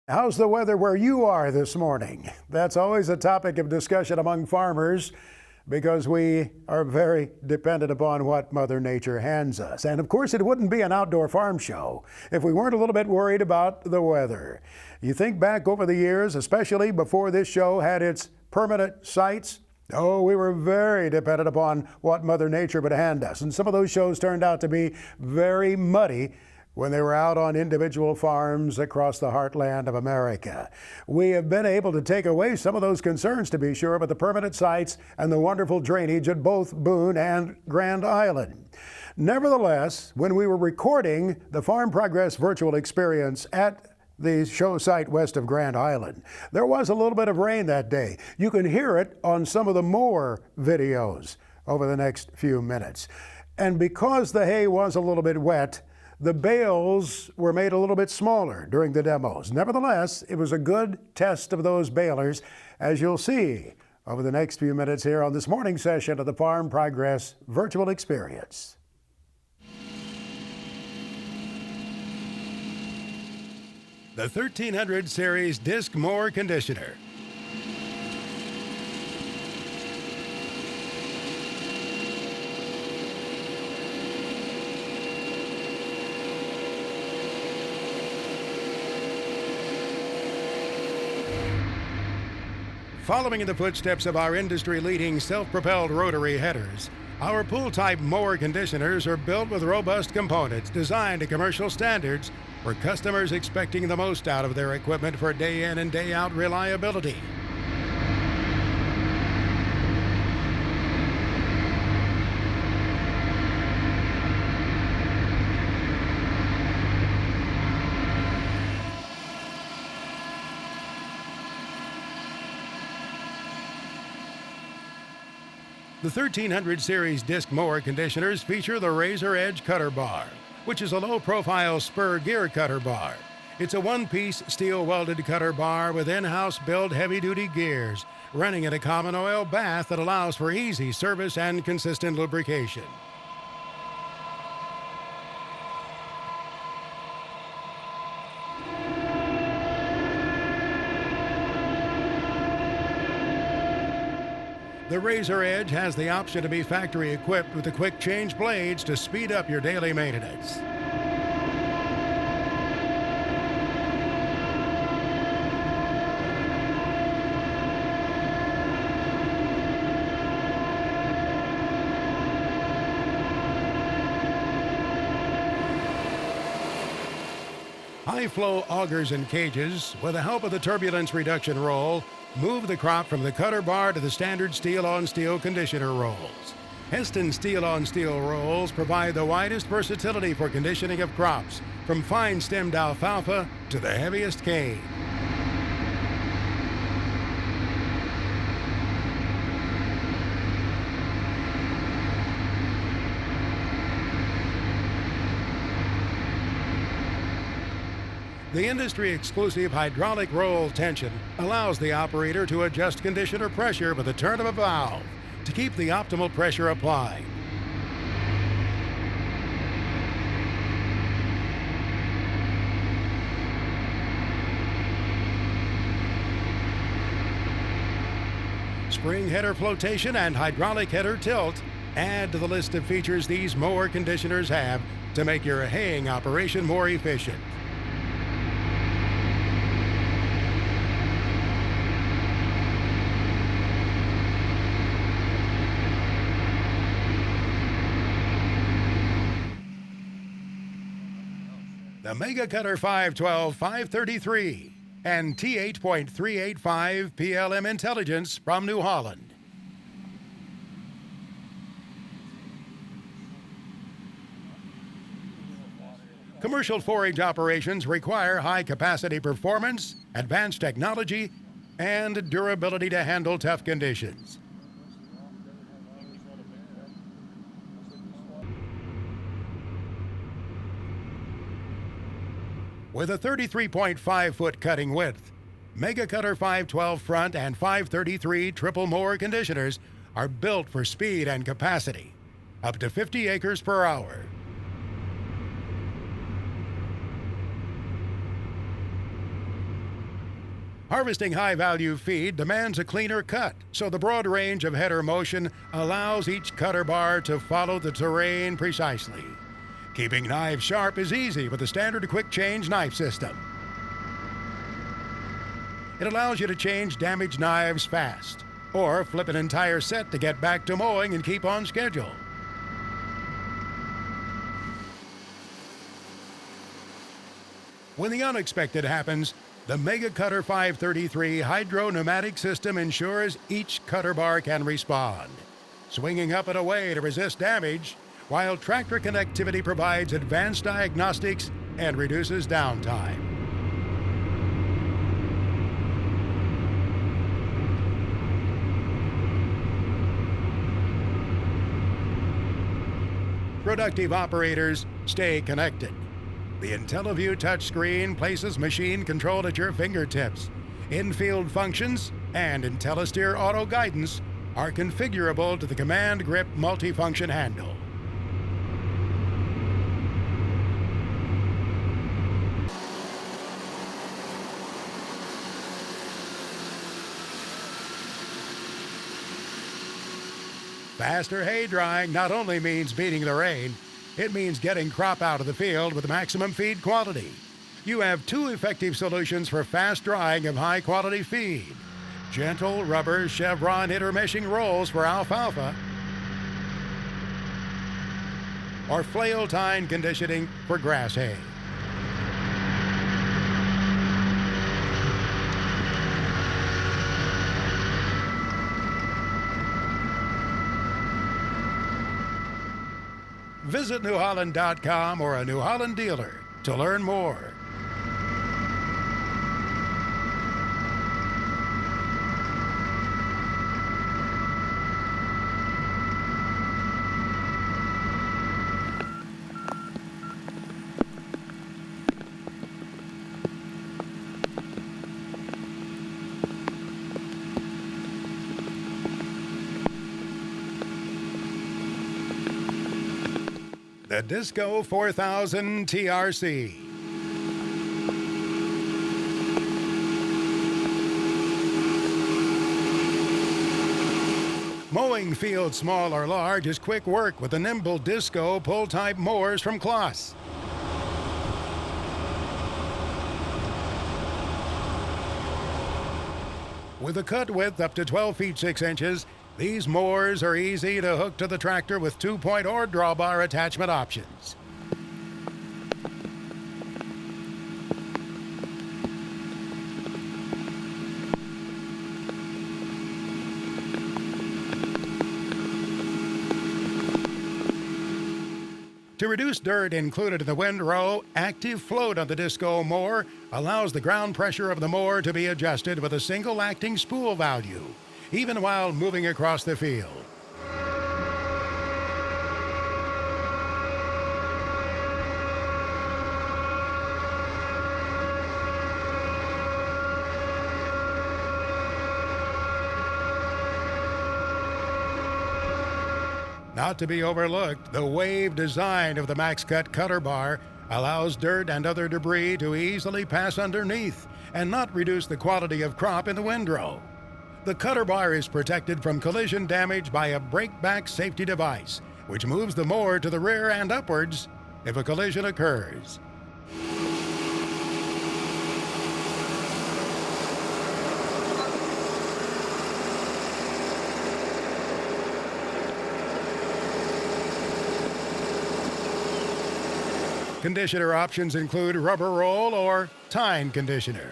How's the weather where you are this morning? That's always a topic of discussion among farmers because we are very dependent upon what Mother Nature hands us. And of course, it wouldn't be an outdoor farm show if we weren't a little bit worried about the weather. You think back over the years, especially before this show had its permanent sites, we were very dependent upon what Mother Nature would hand us. And some of those shows turned out to be very muddy when they were out on individual farms across the heartland of America. We have been able to take away some of those concerns, to be sure, but the permanent sites and the wonderful drainage at both Boone and Grand Island. Nevertheless, when we were recording the Farm Progress virtual experience at the show site west of Grand Island, there was a little bit of rain that day. You can hear it on some of the more videos over the next few minutes. And because the hay was a little bit wet, the bales were made a little bit smaller during the demos. Nevertheless, it was a good test of those balers, as you'll see over the next few minutes here on this morning session of the Farm Progress virtual experience. The 1300 Series Disc Mower Conditioner. Following in the footsteps of our industry-leading self-propelled rotary headers, our pull-type mower conditioners are built with robust components designed to commercial standards for customers expecting the most out of their equipment for day-in and day-out reliability. The 1300 Series Disc Mower Conditioners feature the Razor Edge Cutter Bar, which is a low-profile spur gear cutter bar. It's a one-piece steel-welded cutter bar with in-house built heavy-duty gears, running in a common oil bath that allows for easy service and consistent lubrication. The Razor Edge has the option to be factory equipped with the quick change blades to speed up your daily maintenance. High-flow augers and cages, with the help of the turbulence reduction roll, move the crop from the cutter bar to the standard steel-on-steel conditioner rolls. Heston steel-on-steel rolls provide the widest versatility for conditioning of crops, from fine-stemmed alfalfa to the heaviest cane. The industry-exclusive hydraulic roll tension allows the operator to adjust conditioner pressure with the turn of a valve to keep the optimal pressure applied. Spring header flotation and hydraulic header tilt add to the list of features these mower conditioners have to make your haying operation more efficient. The Mega Cutter 512 533 and T8.385 PLM Intelligence from New Holland. Commercial forage operations require high-capacity performance, advanced technology, and durability to handle tough conditions. With a 33.5-foot cutting width, Mega Cutter 512 front and 533 triple mower conditioners are built for speed and capacity, up to 50 acres per hour. Harvesting high-value feed demands a cleaner cut, so the broad range of header motion allows each cutter bar to follow the terrain precisely. Keeping knives sharp is easy with the standard quick-change knife system. It allows you to change damaged knives fast, or flip an entire set to get back to mowing and keep on schedule. When the unexpected happens, the Mega Cutter 533 Hydro Pneumatic System ensures each cutter bar can respond, swinging up and away to resist damage, while tractor connectivity provides advanced diagnostics and reduces downtime. Productive operators stay connected. The IntelliView touchscreen places machine control at your fingertips. In-field functions and IntelliSteer auto guidance are configurable to the Command Grip multifunction handle. Faster hay drying not only means beating the rain, it means getting crop out of the field with maximum feed quality. You have two effective solutions for fast drying of high-quality feed: gentle rubber chevron intermeshing rolls for alfalfa, or flail tine conditioning for grass hay. Visit NewHolland.com or a New Holland dealer to learn more. The Disco 4000 TRC. Mowing fields small or large is quick work with the nimble Disco pull-type mowers from Claas. With a cut width up to 12 feet 6 inches, these mowers are easy to hook to the tractor with 2-point or drawbar attachment options. To reduce dirt included in the windrow, Active Float on the Disco mower allows the ground pressure of the mower to be adjusted with a single acting spool value, even while moving across the field. Not to be overlooked, the wave design of the MaxCut cutter bar allows dirt and other debris to easily pass underneath and not reduce the quality of crop in the windrow. The cutter bar is protected from collision damage by a break-back safety device, which moves the mower to the rear and upwards if a collision occurs. Conditioner options include rubber roll or tine conditioner.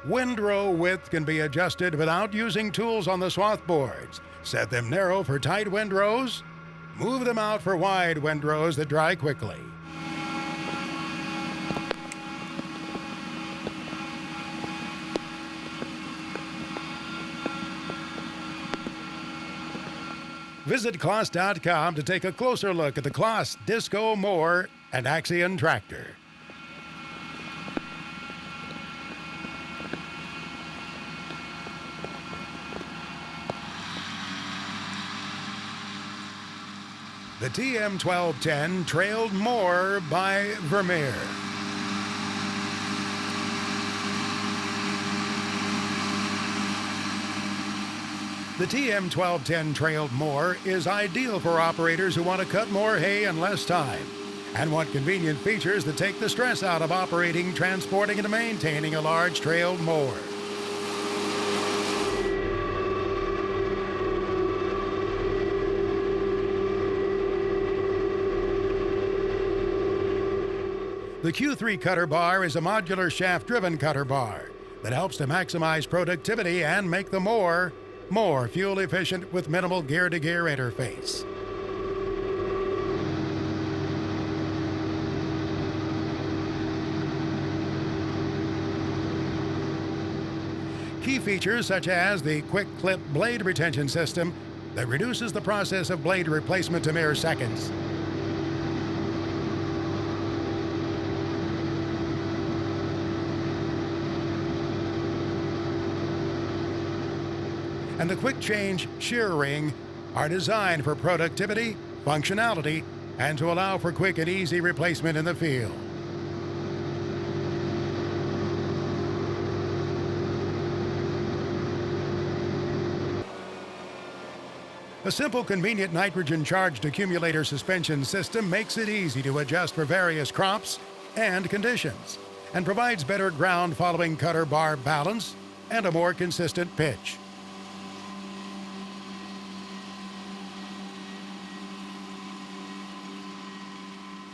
Windrow width can be adjusted without using tools on the swath boards. Set them narrow for tight windrows. Move them out for wide windrows that dry quickly. Visit Claas.com to take a closer look at the Claas Disco mower and Axion tractor. The TM1210 trailed more by Vermeer. The TM1210 trailed more is ideal for operators who want to cut more hay in less time and want convenient features that take the stress out of operating, transporting, and maintaining a large trailed mower. The Q3 cutter bar is a modular shaft-driven cutter bar that helps to maximize productivity and make the mower more fuel efficient with minimal gear-to-gear interface. Key features such as the quick clip blade retention system that reduces the process of blade replacement to mere seconds. And the quick change shear ring are designed for productivity, functionality, and to allow for quick and easy replacement in the field. A simple, convenient nitrogen-charged accumulator suspension system makes it easy to adjust for various crops and conditions, and provides better ground-following cutter bar balance and a more consistent pitch.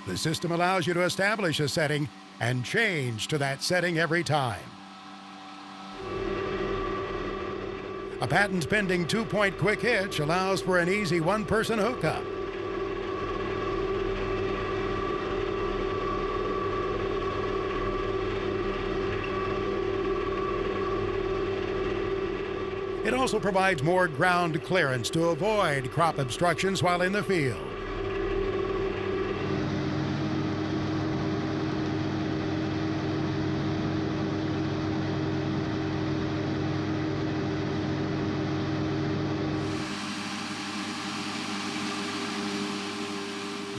The system allows you to establish a setting and change to that setting every time. A patent-pending 2-point quick hitch allows for an easy one-person hookup. It also provides more ground clearance to avoid crop obstructions while in the field.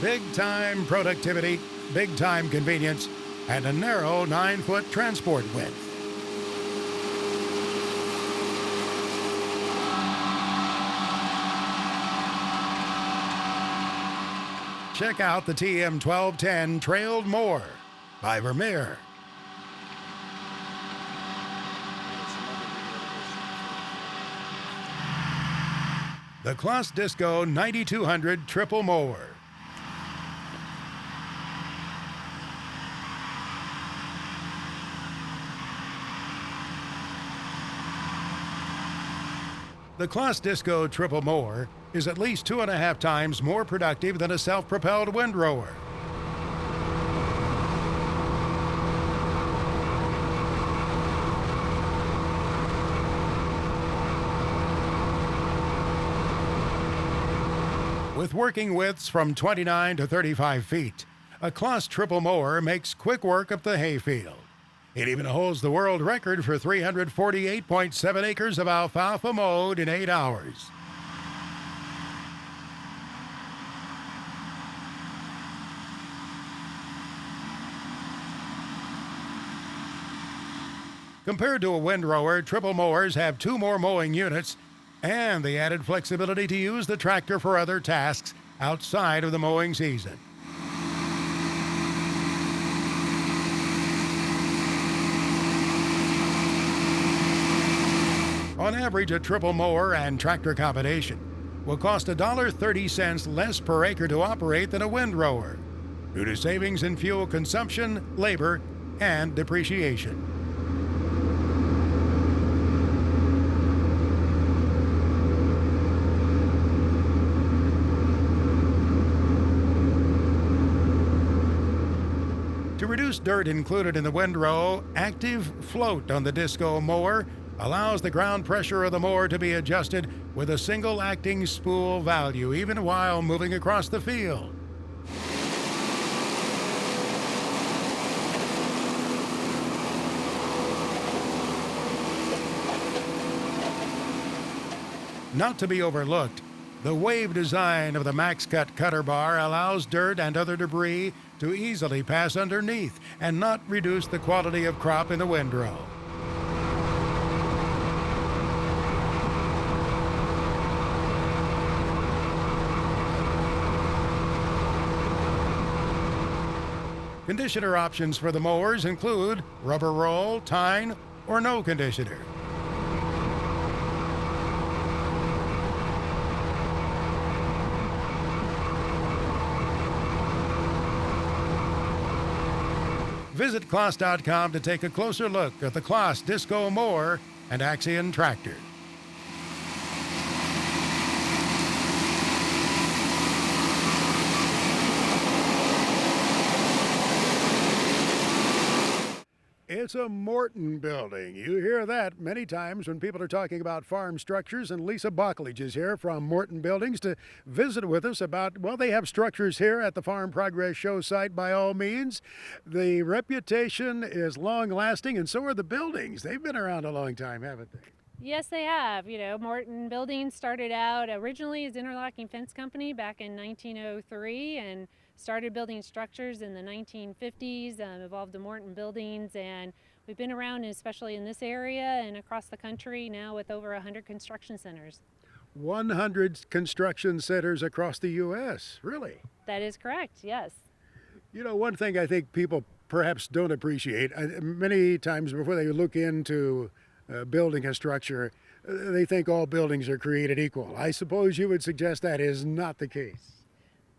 Big-time productivity, big-time convenience, and a narrow 9-foot transport width. Check out the TM1210 Trailed Mower by Vermeer. The Claas Disco 9200 Triple Mower. The Claas Disco Triple Mower is at least 2.5 times more productive than a self-propelled windrower. With working widths from 29 to 35 feet, a Claas Triple Mower makes quick work of the hayfield. It even holds the world record for 348.7 acres of alfalfa mowed in 8 hours. Compared to a windrower, triple mowers have 2 more mowing units and the added flexibility to use the tractor for other tasks outside of the mowing season. On average, a triple mower and tractor combination will cost $1.30 less per acre to operate than a windrower, due to savings in fuel consumption, labor, and depreciation. To reduce dirt included in the windrow, Active Float on the Disco mower allows the ground pressure of the mower to be adjusted with a single acting spool value, even while moving across the field. Not to be overlooked, The wave design of the MaxCut cutter bar allows dirt and other debris to easily pass underneath and not reduce the quality of crop in the windrow. Conditioner options for the mowers include rubber roll, tine, or no conditioner. Visit Claas.com to take a closer look at the Claas Disco mower and Axion tractor. It's a Morton building. You hear that many times when people are talking about farm structures, and Lisa Buckledge is here from Morton Buildings to visit with us about, well, they have structures here at the Farm Progress Show site by all means. The reputation is long-lasting, and so are the buildings. They've been around a long time, haven't they? Yes, they have. You know, Morton Buildings started out originally as Interlocking Fence Company back in 1903 and started building structures in the 1950s, evolved to Morton Buildings, and we've been around, especially in this area and across the country now with over 100 construction centers. 100 construction centers across the U.S., really? That is correct, yes. You know, one thing I think people perhaps don't appreciate, many times before they look into building a structure, they think all buildings are created equal. I suppose you would suggest that is not the case.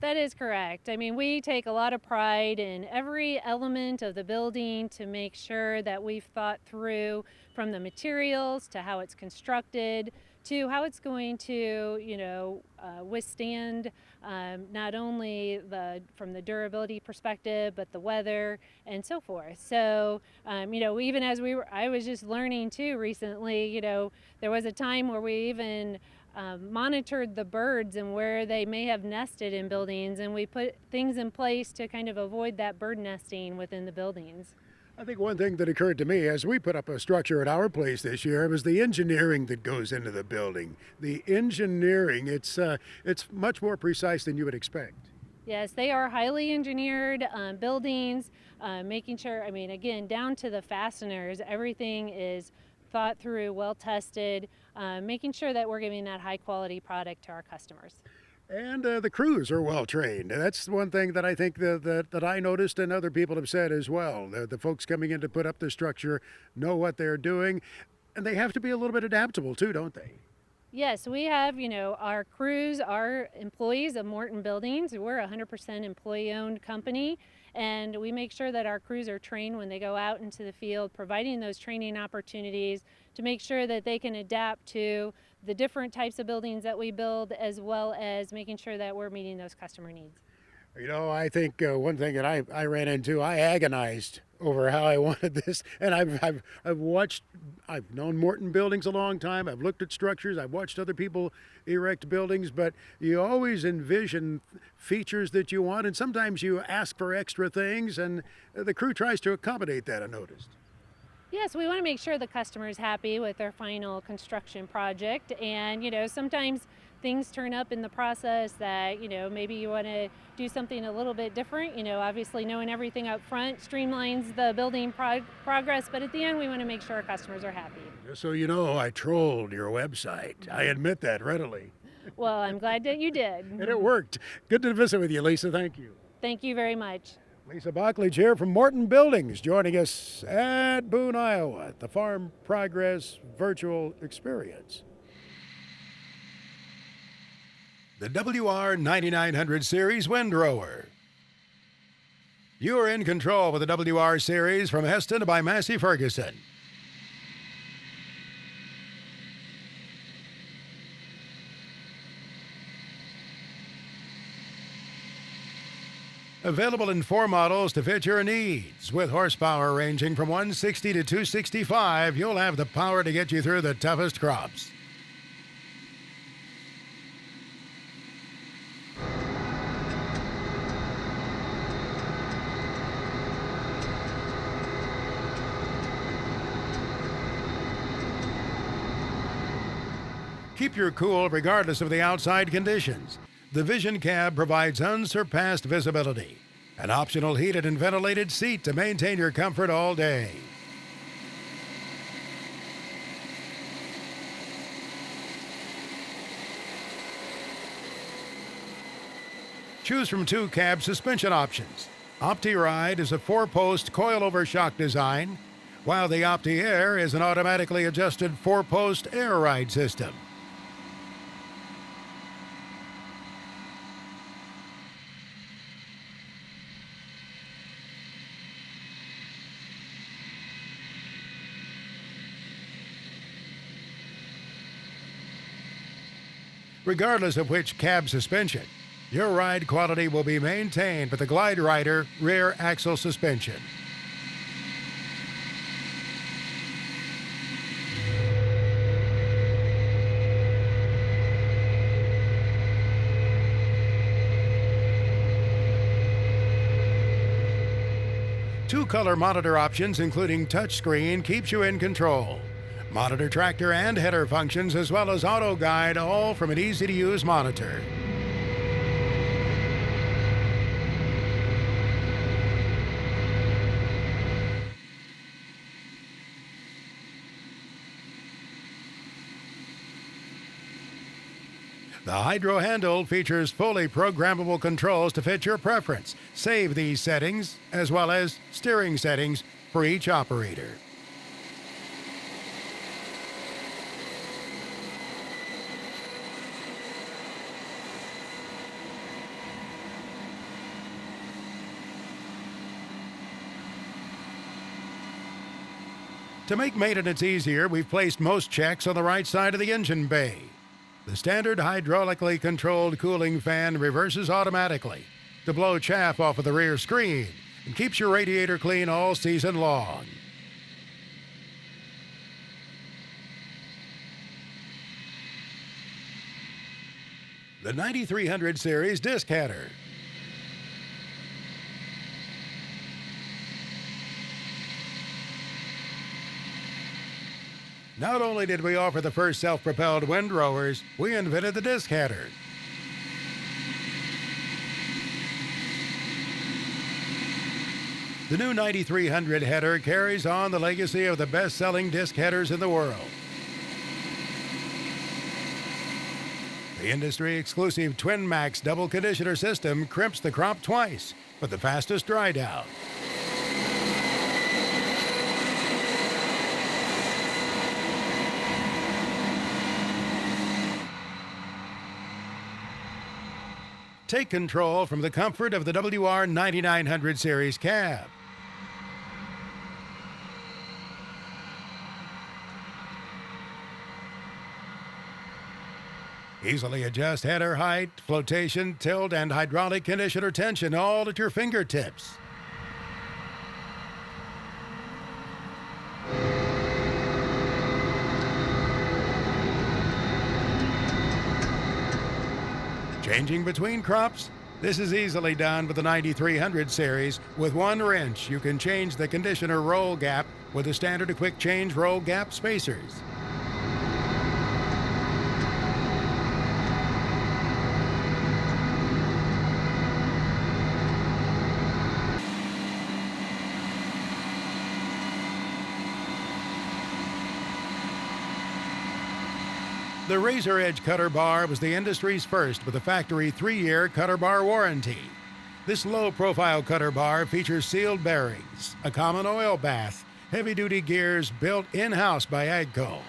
That is correct. I mean, we take a lot of pride in every element of the building to make sure that we've thought through from the materials to how it's constructed to how it's going to, withstand not only from the durability perspective, but the weather and so forth. So, even as I was just learning too recently, there was a time where we even monitored the birds and where they may have nested in buildings, and we put things in place to kind of avoid that bird nesting within the buildings. I think one thing that occurred to me as we put up a structure at our place this year was the engineering that goes into the building. The engineering, it's much more precise than you would expect. Yes, they are highly engineered buildings, making sure, again, down to the fasteners, everything is thought through, well tested, making sure that we're giving that high quality product to our customers. And the crews are well trained. That's one thing that I think that I noticed and other people have said as well. The folks coming in to put up the structure know what they're doing, and they have to be a little bit adaptable too, don't they? Yes, we have, our crews, our employees of Morton Buildings. We're a 100% employee-owned company, and we make sure that our crews are trained when they go out into the field, providing those training opportunities to make sure that they can adapt to the different types of buildings that we build, as well as making sure that we're meeting those customer needs. I think one thing that I ran into, I agonized over how I wanted this, and I've known Morton Buildings a long time. I've looked at structures, I've watched other people erect buildings, but you always envision features that you want, and sometimes you ask for extra things, and the crew tries to accommodate that, I noticed. Yes, we want to make sure the customer is happy with their final construction project, and sometimes things turn up in the process that maybe you want to do something a little bit different. Obviously knowing everything up front streamlines the building progress, but at the end we want to make sure our customers are happy. So I trolled your website. I admit that readily. Well, I'm glad that you did. And it worked. Good to visit with you, Lisa. Thank you. Thank you very much. Lisa Buckledge here from Morton Buildings, joining us at Boone, Iowa, at the Farm Progress Virtual Experience. The WR9900 Series Windrower. You are in control with the WR Series from Heston by Massey Ferguson. Available in 4 models to fit your needs. With horsepower ranging from 160 to 265, you'll have the power to get you through the toughest crops. Keep your cool regardless of the outside conditions. The Vision Cab provides unsurpassed visibility. An optional heated and ventilated seat to maintain your comfort all day. Choose from 2 cab suspension options. OptiRide is a 4-post coilover shock design, while the OptiAir is an automatically adjusted 4-post air ride system. Regardless of which cab suspension, your ride quality will be maintained with the Glide Rider rear axle suspension. Two-color monitor options, including touchscreen, keeps you in control. Monitor tractor and header functions, as well as auto guide, all from an easy-to-use monitor. The Hydro handle features fully programmable controls to fit your preference. Save these settings, as well as steering settings for each operator. To make maintenance easier, we've placed most checks on the right side of the engine bay. The standard hydraulically controlled cooling fan reverses automatically to blow chaff off of the rear screen and keeps your radiator clean all season long. The 9300 series disc header. Not only did we offer the first self-propelled windrowers, we invented the disc header. The new 9300 header carries on the legacy of the best-selling disc headers in the world. The industry-exclusive Twin Max double conditioner system crimps the crop twice for the fastest dry down. Take control from the comfort of the WR 9900 series cab. Easily adjust header height, flotation, tilt, and hydraulic conditioner tension all at your fingertips. Changing between crops? This is easily done with the 9300 series. With one wrench, you can change the conditioner roll gap with the standard quick change roll gap spacers. The Razor Edge cutter bar was the industry's first with a factory 3-year cutter bar warranty. This low-profile cutter bar features sealed bearings, a common oil bath, heavy-duty gears built in-house by AGCO.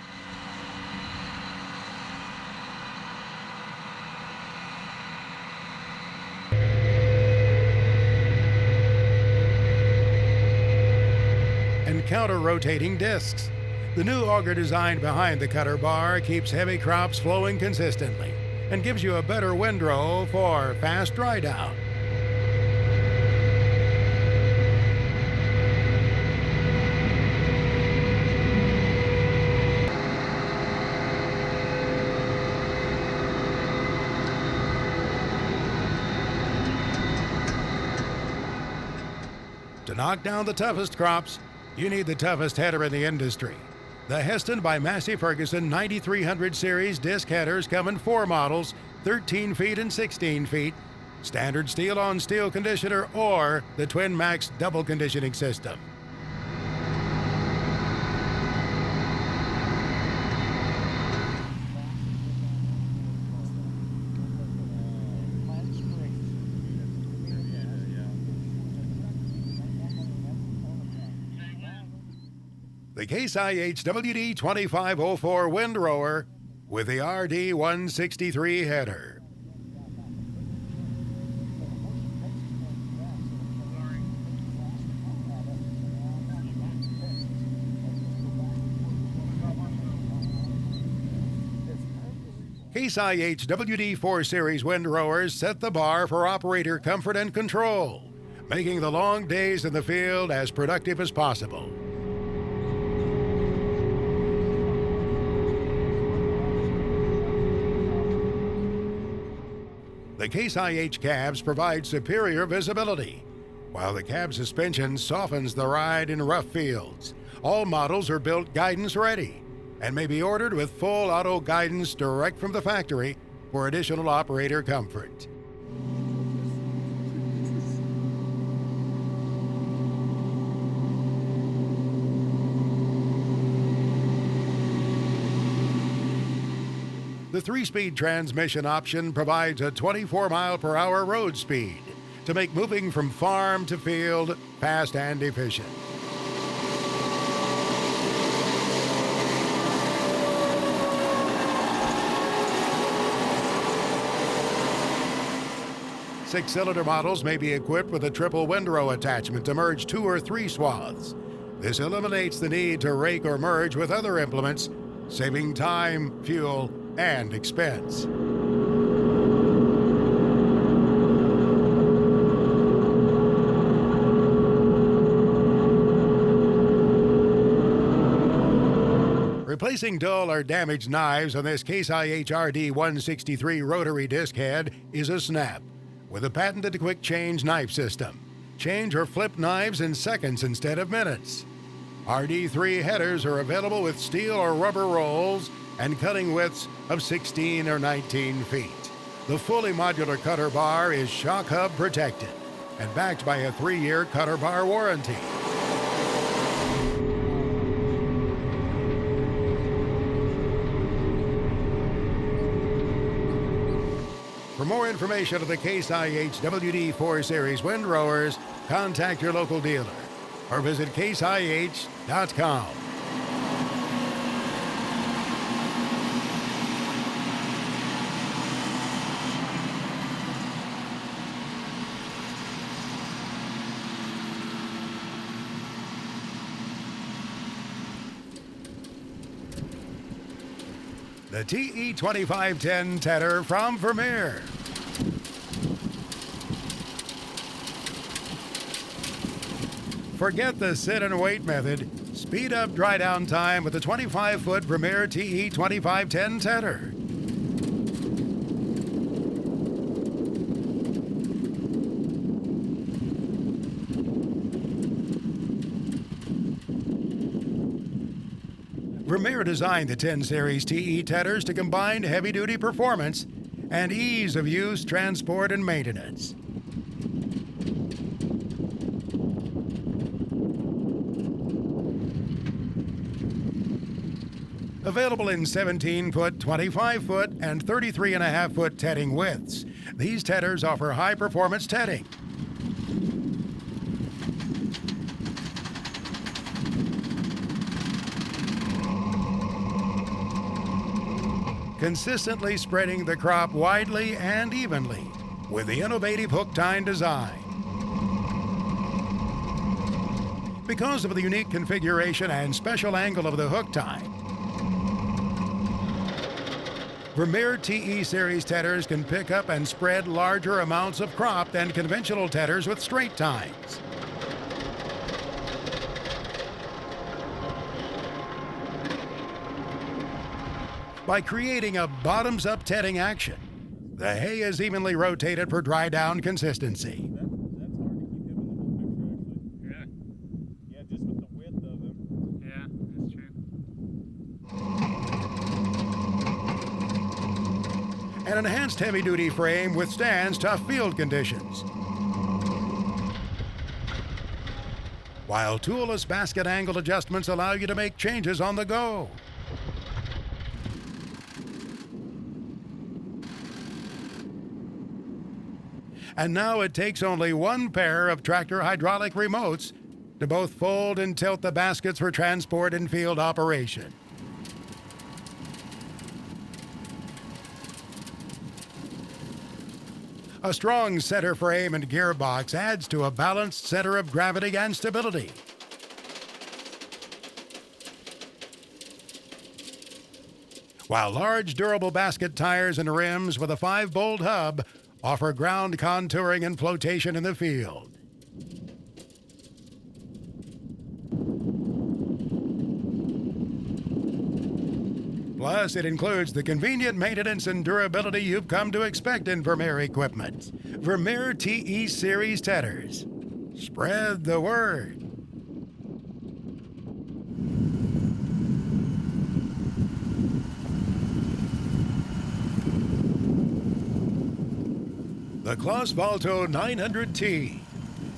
And counter-rotating discs. The new auger design behind the cutter bar keeps heavy crops flowing consistently and gives you a better windrow for fast dry down. To knock down the toughest crops, you need the toughest header in the industry. The Heston by Massey Ferguson 9300 series disc headers come in 4 models, 13 feet and 16 feet, standard steel on steel conditioner or the Twin Max double conditioning system. The Case IH WD2504 windrower with the RD163 header. Case IH WD4 Series windrowers set the bar for operator comfort and control, making the long days in the field as productive as possible. The Case IH cabs provide superior visibility, while the cab suspension softens the ride in rough fields. All models are built guidance ready and may be ordered with full auto guidance direct from the factory for additional operator comfort. The 3-speed transmission option provides a 24-mile-per-hour road speed to make moving from farm to field fast and efficient. Six-cylinder models may be equipped with a triple windrow attachment to merge 2 or 3 swaths. This eliminates the need to rake or merge with other implements, saving time, fuel, and expense. Replacing dull or damaged knives on this Case IH RD163 rotary disc head is a snap with a patented quick change knife system. Change or flip knives in seconds instead of minutes. RD3 headers are available with steel or rubber rolls and cutting widths of 16 or 19 feet. The fully modular cutter bar is shock hub protected and backed by a 3-year cutter bar warranty. For more information on the Case IH WD4 Series windrowers, contact your local dealer or visit caseih.com. The TE2510 Tedder from Vermeer. Forget the sit and wait method. Speed up dry down time with the 25-foot Vermeer TE2510 Tedder. Vermeer designed the 10 Series TE Tedders to combine heavy-duty performance and ease of use, transport, and maintenance. Available in 17-foot, 25-foot, and 33.5-foot tedding widths, these tedders offer high-performance tedding. Consistently spreading the crop widely and evenly with the innovative hook tine design. Because of the unique configuration and special angle of the hook tine, Vermeer TE Series tedders can pick up and spread larger amounts of crop than conventional tedders with straight tines. By creating a bottoms-up tedding action, the hay is evenly rotated for dry down consistency. That's hard to keep him in the whole picture, actually. Yeah, just with the width of him. Yeah, that's true. An enhanced heavy-duty frame withstands tough field conditions, while toolless basket angle adjustments allow you to make changes on the go. And now it takes only one pair of tractor hydraulic remotes to both fold and tilt the baskets for transport and field operation. A strong center frame and gearbox adds to a balanced center of gravity and stability. While large durable basket tires and rims with a 5-bolt hub offer ground contouring and flotation in the field. Plus, it includes the convenient maintenance and durability you've come to expect in Vermeer equipment. Vermeer TE Series Teders. Spread the word. The Claas Valto 900T.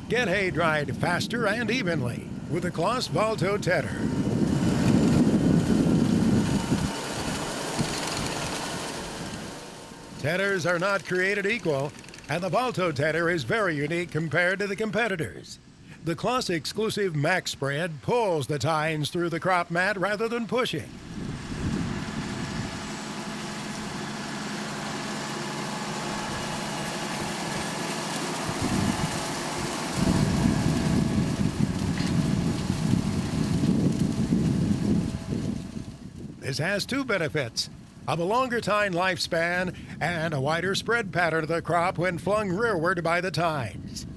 Get hay dried faster and evenly with the Claas Valto Tedder. Tedders are not created equal, and the Valto Tedder is very unique compared to the competitors. The Claas exclusive Max Spread pulls the tines through the crop mat rather than pushing. This has two benefits: of a longer tine lifespan and a wider spread pattern of the crop when flung rearward by the tines.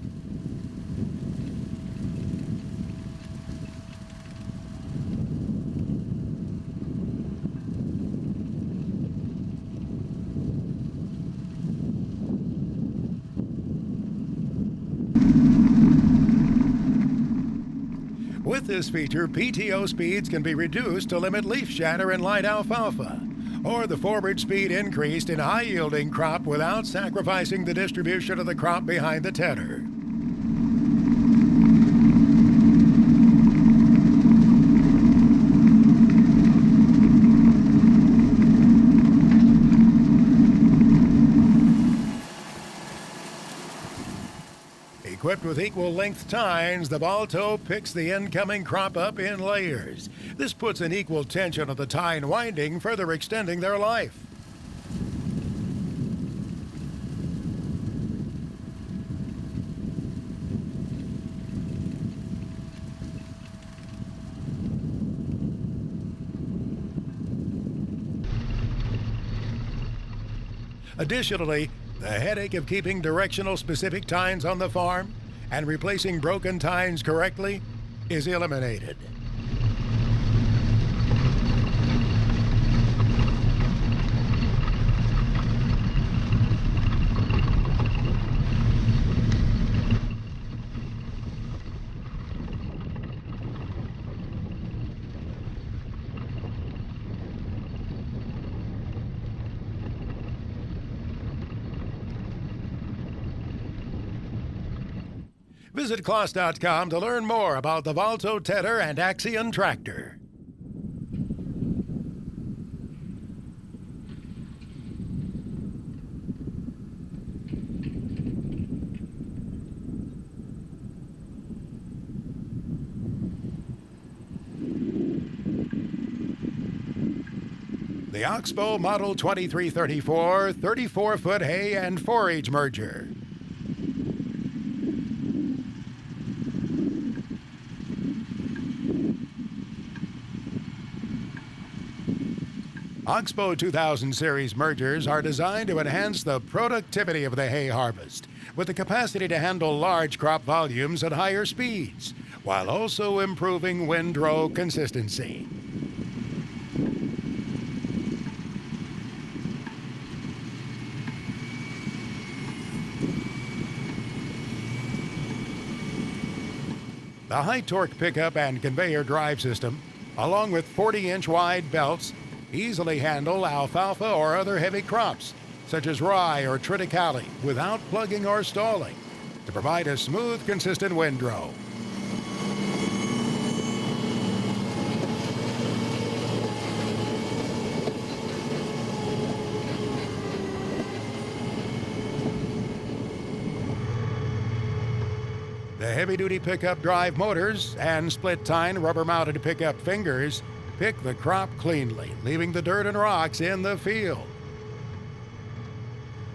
With this feature, PTO speeds can be reduced to limit leaf shatter in light alfalfa, or the forward speed increased in high-yielding crop without sacrificing the distribution of the crop behind the tedder. Equipped with equal-length tines, the Valto picks the incoming crop up in layers. This puts an equal tension on the tine winding, further extending their life. Additionally, the headache of keeping directional specific tines on the farm and replacing broken tines correctly is eliminated. Visit Claas.com to learn more about the Valto Tedder and Axion tractor. The Oxbow Model 2334 34-foot hay and forage merger. Oxbow 2000 series mergers are designed to enhance the productivity of the hay harvest with the capacity to handle large crop volumes at higher speeds, while also improving windrow consistency. The high-torque pickup and conveyor drive system, along with 40-inch wide belts, easily handle alfalfa or other heavy crops, such as rye or triticale, without plugging or stalling to provide a smooth, consistent windrow. The heavy-duty pickup drive motors and split-tine rubber-mounted pickup fingers pick the crop cleanly, leaving the dirt and rocks in the field.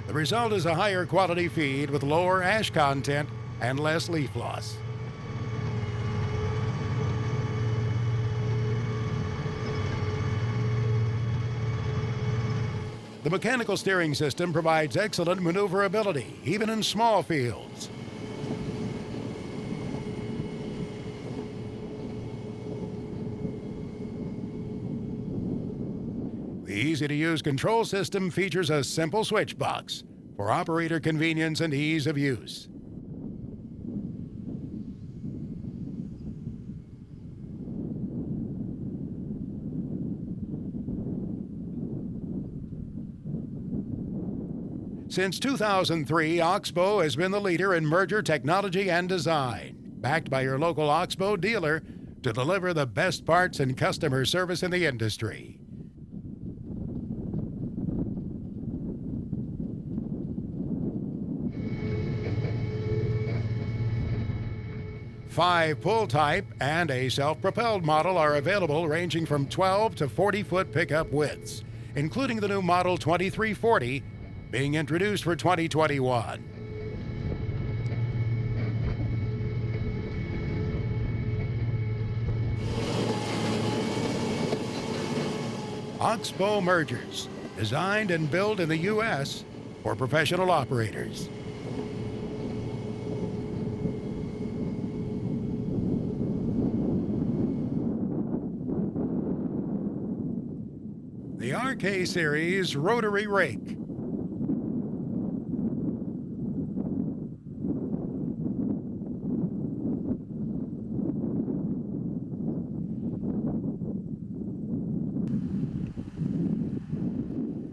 The result is a higher quality feed with lower ash content and less leaf loss. The mechanical steering system provides excellent maneuverability, even in small fields. The easy-to-use control system features a simple switch box for operator convenience and ease of use. Since 2003, Oxbow has been the leader in merger technology and design, backed by your local Oxbow dealer to deliver the best parts and customer service in the industry. Five pull type and a self-propelled model are available, ranging from 12 to 40-foot pickup widths, including the new Model 2340 being introduced for 2021. Oxbow mergers, designed and built in the U.S. for professional operators. The RK Series Rotary Rake.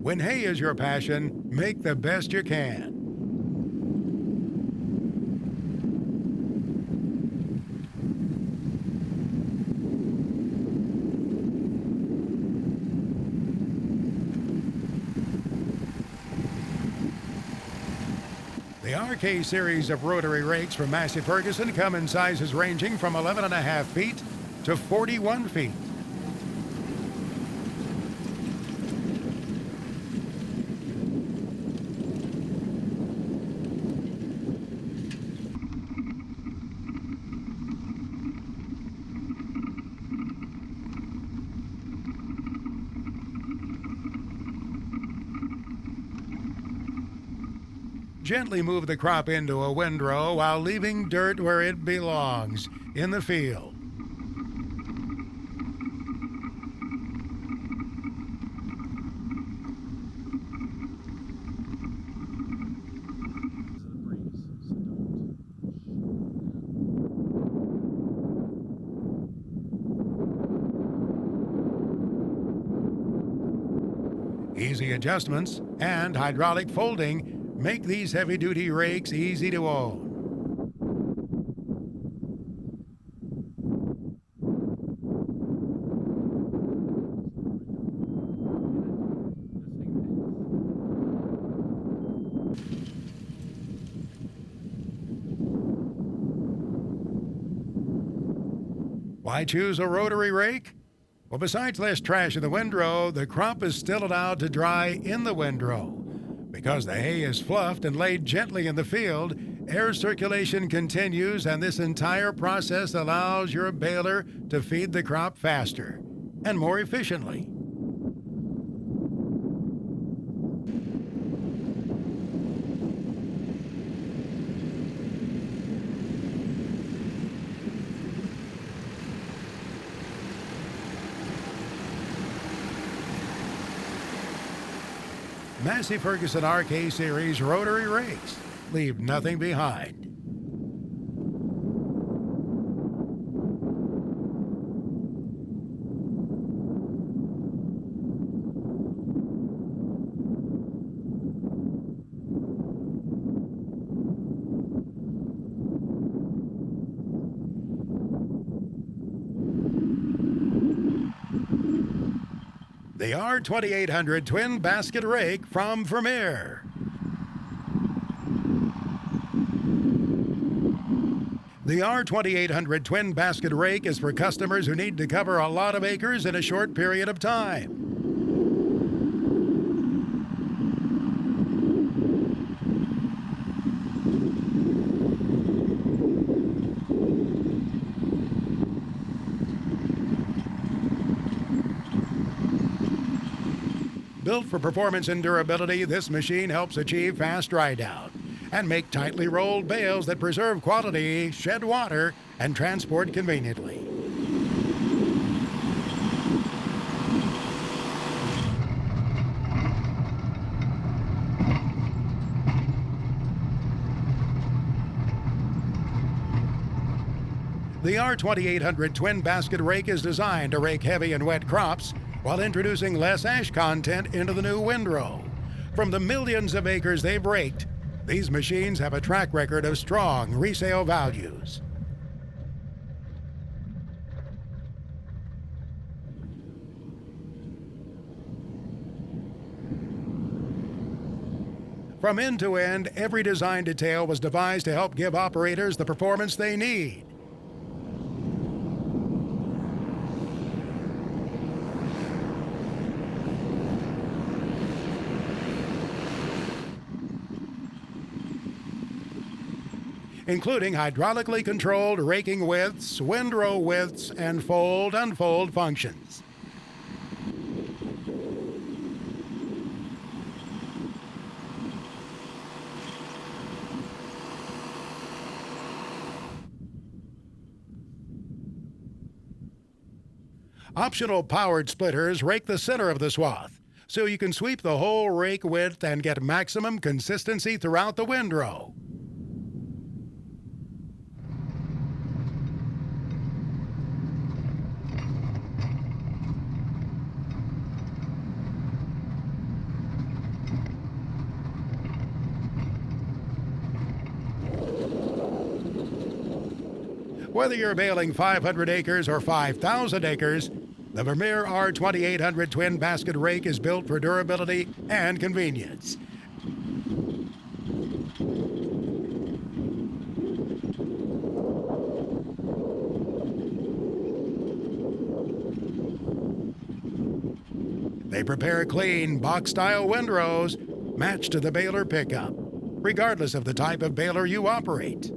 When hay is your passion, make the best you can. The RK series of rotary rakes from Massey Ferguson come in sizes ranging from 11.5 feet to 41 feet. Gently move the crop into a windrow while leaving dirt where it belongs, in the field. Easy adjustments and hydraulic folding make these heavy-duty rakes easy to own. Why choose a rotary rake? Well, besides less trash in the windrow, the crop is still allowed to dry in the windrow. Because the hay is fluffed and laid gently in the field, air circulation continues, and this entire process allows your baler to feed the crop faster and more efficiently. Massey Ferguson RK Series rotary rakes leave nothing behind. The R2800 twin basket rake from Vermeer. The R2800 twin basket rake is for customers who need to cover a lot of acres in a short period of time. Built for performance and durability, this machine helps achieve fast dry down and make tightly rolled bales that preserve quality, shed water, and transport conveniently. The R2800 twin basket rake is designed to rake heavy and wet crops while introducing less ash content into the new windrow. From the millions of acres they've raked, these machines have a track record of strong resale values. From end to end, every design detail was devised to help give operators the performance they need. Including hydraulically controlled raking widths, windrow widths, and fold-unfold functions. Optional powered splitters rake the center of the swath, so you can sweep the whole rake width and get maximum consistency throughout the windrow. Whether you're baling 500 acres or 5,000 acres, the Vermeer R2800 twin basket rake is built for durability and convenience. They prepare clean, box-style windrows matched to the baler pickup, regardless of the type of baler you operate.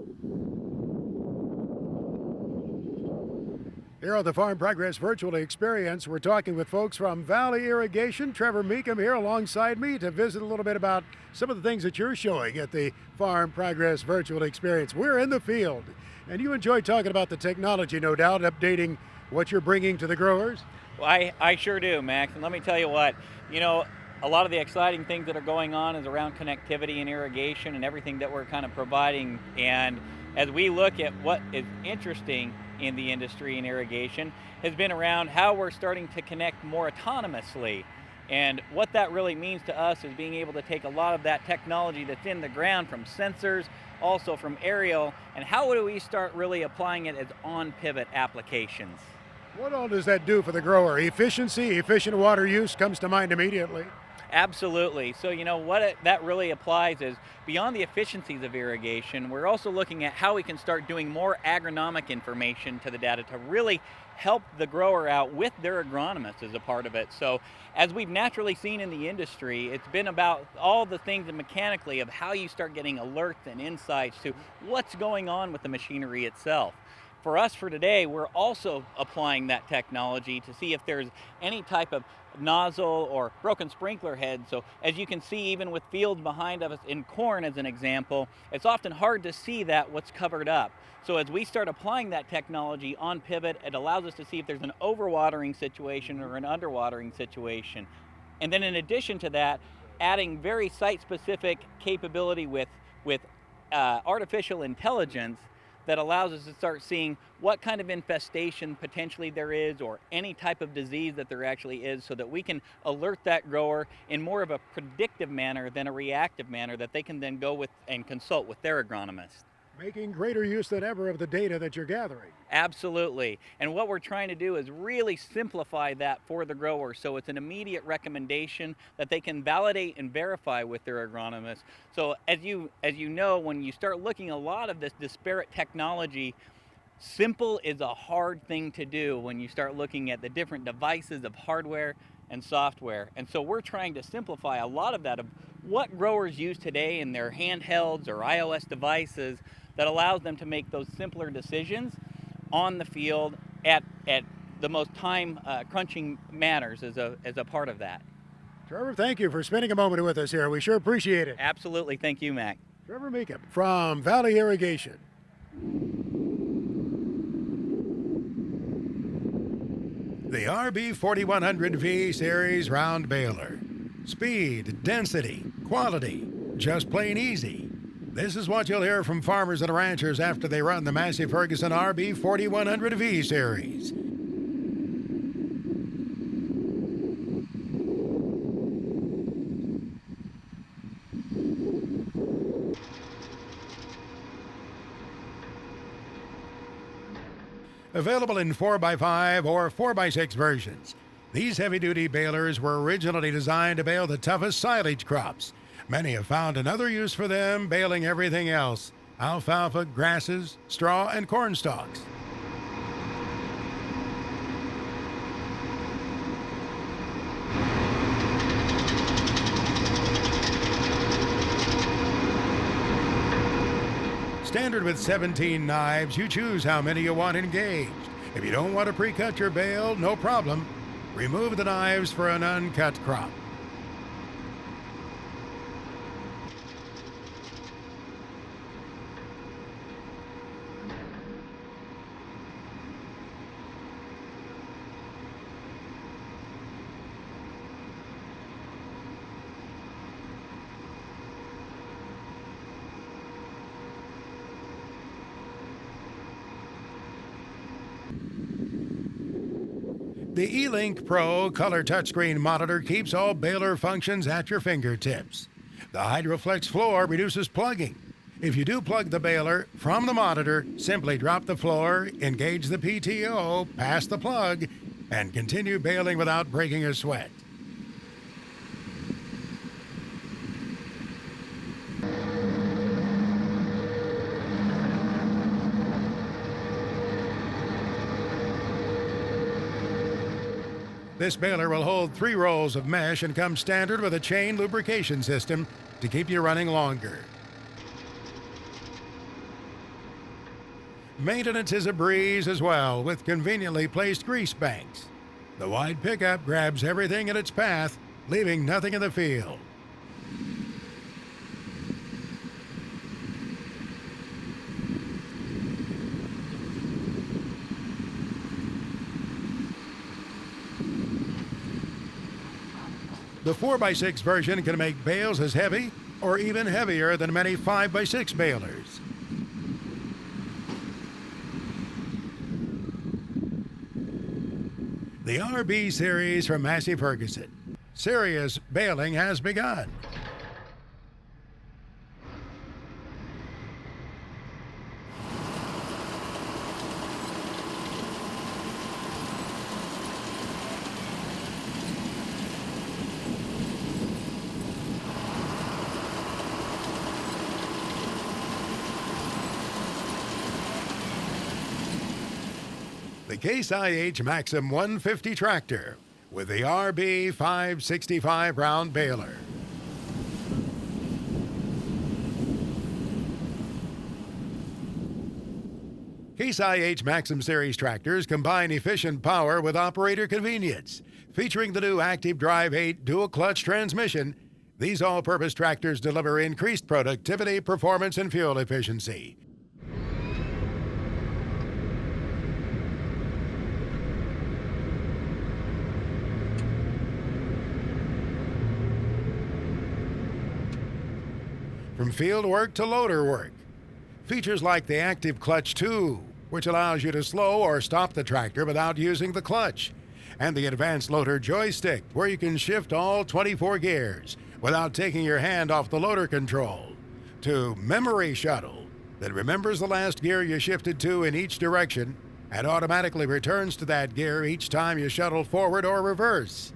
Here on the Farm Progress Virtual Experience, we're talking with folks from Valley Irrigation. Trevor Meekum here alongside me to visit a little bit about some of the things that you're showing at the Farm Progress Virtual Experience. We're in the field, and you enjoy talking about the technology, no doubt, updating what you're bringing to the growers. Well, I sure do, Max, and let me tell you what, a lot of the exciting things that are going on is around connectivity and irrigation and everything that we're kind of providing. And as we look at what is interesting in the industry and irrigation has been around how we're starting to connect more autonomously. And what that really means to us is being able to take a lot of that technology that's in the ground from sensors, also from aerial, and how do we start really applying it as on-pivot applications. What all does that do for the grower? Efficiency, efficient water use comes to mind immediately. Absolutely. So that really applies is beyond the efficiencies of irrigation, we're also looking at how we can start doing more agronomic information to the data to really help the grower out with their agronomist as a part of it. So as we've naturally seen in the industry, it's been about all the things mechanically of how you start getting alerts and insights to what's going on with the machinery itself. For us for today, we're also applying that technology to see if there's any type of nozzle or broken sprinkler head. So as you can see, even with fields behind us in corn as an example, it's often hard to see that what's covered up. So as we start applying that technology on pivot, it allows us to see if there's an overwatering situation or an underwatering situation. And then in addition to that, adding very site-specific capability with artificial intelligence that allows us to start seeing what kind of infestation potentially there is or any type of disease that there actually is so that we can alert that grower in more of a predictive manner than a reactive manner that they can then go with and consult with their agronomist. Making greater use than ever of the data that you're gathering. Absolutely. And what we're trying to do is really simplify that for the grower so it's an immediate recommendation that they can validate and verify with their agronomist. So as you know, when you start looking a lot of this disparate technology, simple is a hard thing to do when you start looking at the different devices of hardware and software. And so we're trying to simplify a lot of that, of what growers use today in their handhelds or iOS devices, that allows them to make those simpler decisions on the field at the most time crunching manners as a part of that. Trevor, thank you for spending a moment with us here. We sure appreciate it. Absolutely. Thank you, Mac. Trevor Meekum from Valley Irrigation. The RB 4100V Series round baler. Speed, density, quality, just plain easy. This is what you'll hear from farmers and ranchers after they run the Massey Ferguson RB 4100V Series. Available in 4x5 or 4x6 versions, these heavy-duty balers were originally designed to bale the toughest silage crops. Many have found another use for them, baling everything else: alfalfa, grasses, straw, and corn stalks. Standard with 17 knives, you choose how many you want engaged. If you don't want to pre-cut your bale, no problem. Remove the knives for an uncut crop. The E-Link Pro color touchscreen monitor keeps all baler functions at your fingertips. The HydroFlex floor reduces plugging. If you do plug the baler from the monitor, simply drop the floor, engage the PTO, pass the plug, and continue baling without breaking a sweat. This baler will hold 3 rolls of mesh and comes standard with a chain lubrication system to keep you running longer. Maintenance is a breeze as well, with conveniently placed grease banks. The wide pickup grabs everything in its path, leaving nothing in the field. The 4x6 version can make bales as heavy or even heavier than many 5x6 balers. The RB Series from Massey Ferguson. Serious baling has begun. The Case IH Maxim 150 tractor with the RB 565 round baler. Case IH Maxim Series tractors combine efficient power with operator convenience. Featuring the new Active Drive 8 dual clutch transmission, these all-purpose tractors deliver increased productivity, performance, and fuel efficiency. From field work to loader work. Features like the Active Clutch 2, which allows you to slow or stop the tractor without using the clutch. And the Advanced Loader Joystick, where you can shift all 24 gears without taking your hand off the loader control. To Memory Shuttle, that remembers the last gear you shifted to in each direction and automatically returns to that gear each time you shuttle forward or reverse.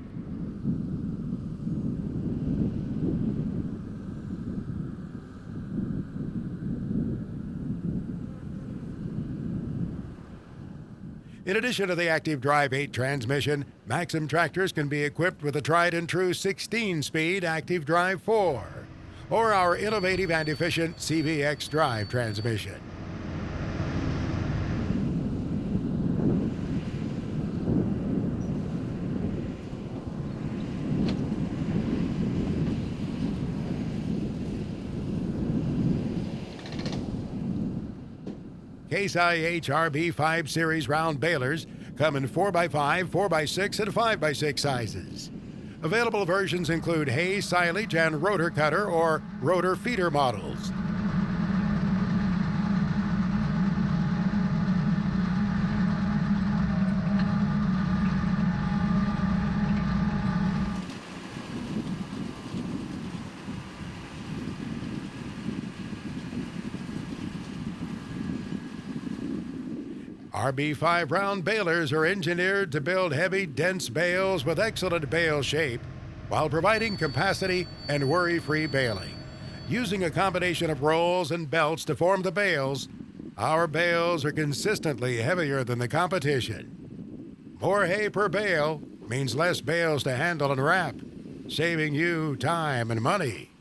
In addition to the Active Drive 8 transmission, Maxim tractors can be equipped with a tried and true 16-speed Active Drive 4 or our innovative and efficient CVX Drive transmission. Case IH RB5 Series round balers come in 4x5, 4x6, and 5x6 sizes. Available versions include hay, silage, and rotor cutter or rotor feeder models. RB5 round balers are engineered to build heavy, dense bales with excellent bale shape while providing capacity and worry-free baling. Using a combination of rolls and belts to form the bales, our bales are consistently heavier than the competition. More hay per bale means less bales to handle and wrap, saving you time and money.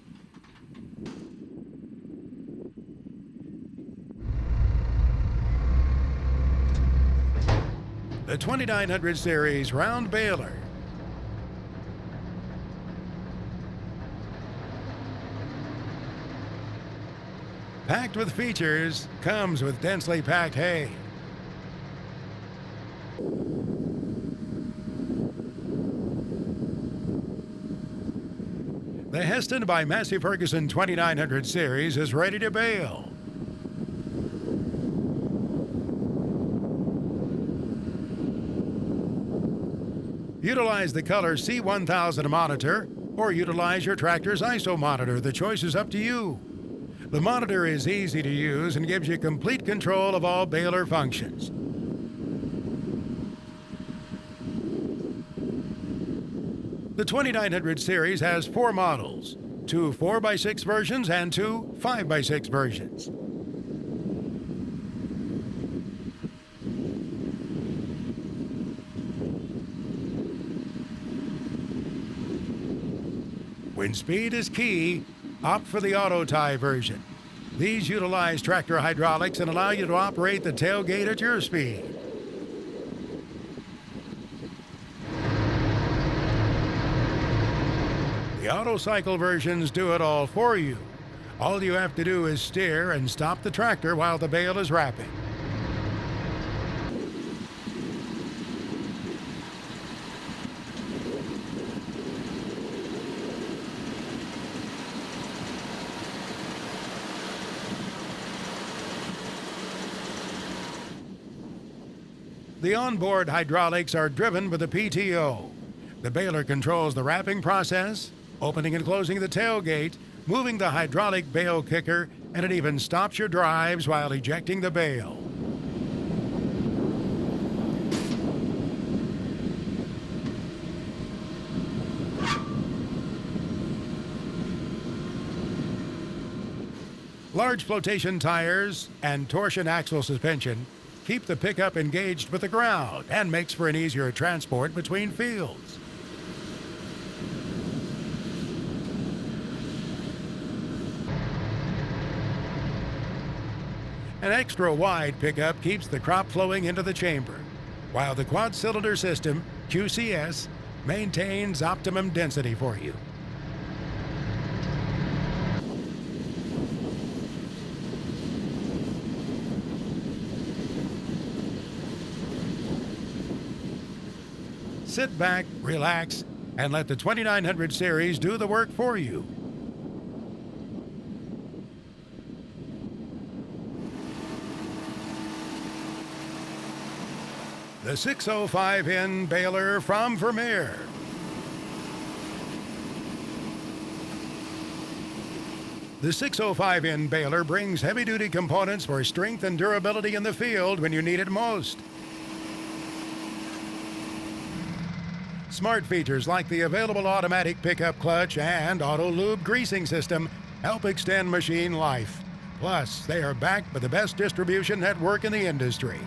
The 2900 Series round baler. Packed with features, comes with densely packed hay. The Heston by Massey Ferguson 2900 Series is ready to bale. Utilize the color C1000 monitor or utilize your tractor's ISO monitor. The choice is up to you. The monitor is easy to use and gives you complete control of all baler functions. The 2900 Series has 4 models, 2 4x6 versions and 2 5x6 versions. When speed is key, opt for the auto tie version. These utilize tractor hydraulics and allow you to operate the tailgate at your speed. The auto cycle versions do it all for you. All you have to do is steer and stop the tractor while the bale is wrapping. The onboard hydraulics are driven with a PTO. The baler controls the wrapping process, opening and closing the tailgate, moving the hydraulic bale kicker, and it even stops your drives while ejecting the bale. Large flotation tires and torsion axle suspension keep the pickup engaged with the ground and makes for an easier transport between fields. An extra wide pickup keeps the crop flowing into the chamber, while the quad-cylinder system, QCS, maintains optimum density for you. Sit back, relax, and let the 2900 Series do the work for you. The 605N baler from Vermeer. The 605N baler brings heavy-duty components for strength and durability in the field when you need it most. Smart features like the available automatic pickup clutch and auto lube greasing system help extend machine life. Plus, they are backed by the best distribution network in the industry.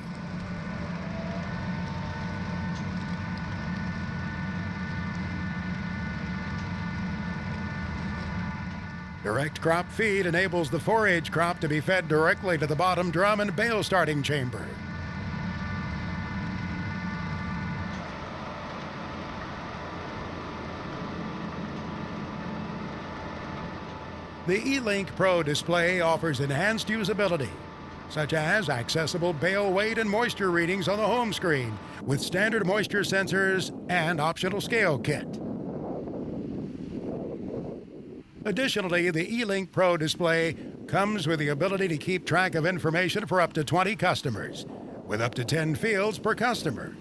Direct crop feed enables the 4-H crop to be fed directly to the bottom drum and bale starting chamber. The E-Link Pro display offers enhanced usability, such as accessible bale weight and moisture readings on the home screen with standard moisture sensors and optional scale kit. Additionally, the E-Link Pro display comes with the ability to keep track of information for up to 20 customers, with up to 10 fields per customer.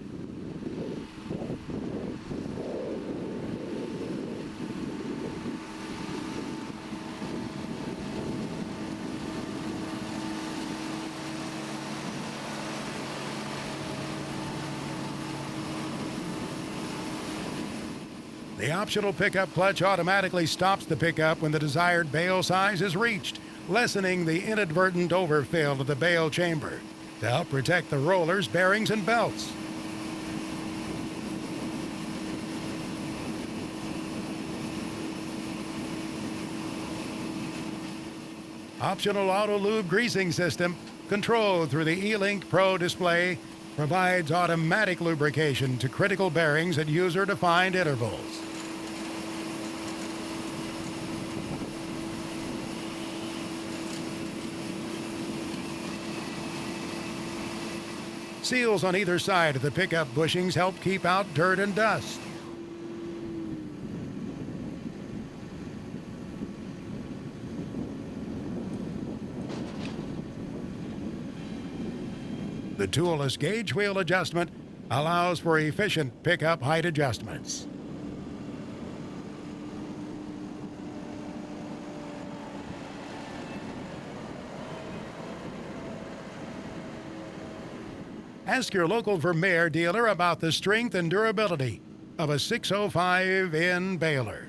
The optional pickup clutch automatically stops the pickup when the desired bale size is reached, lessening the inadvertent overfill of the bale chamber to help protect the rollers, bearings, and belts. Optional auto lube greasing system, controlled through the E-Link Pro display, provides automatic lubrication to critical bearings at user-defined intervals. Seals on either side of the pickup bushings help keep out dirt and dust. The toolless gauge wheel adjustment allows for efficient pickup height adjustments. Ask your local Vermeer dealer about the strength and durability of a 605N baler.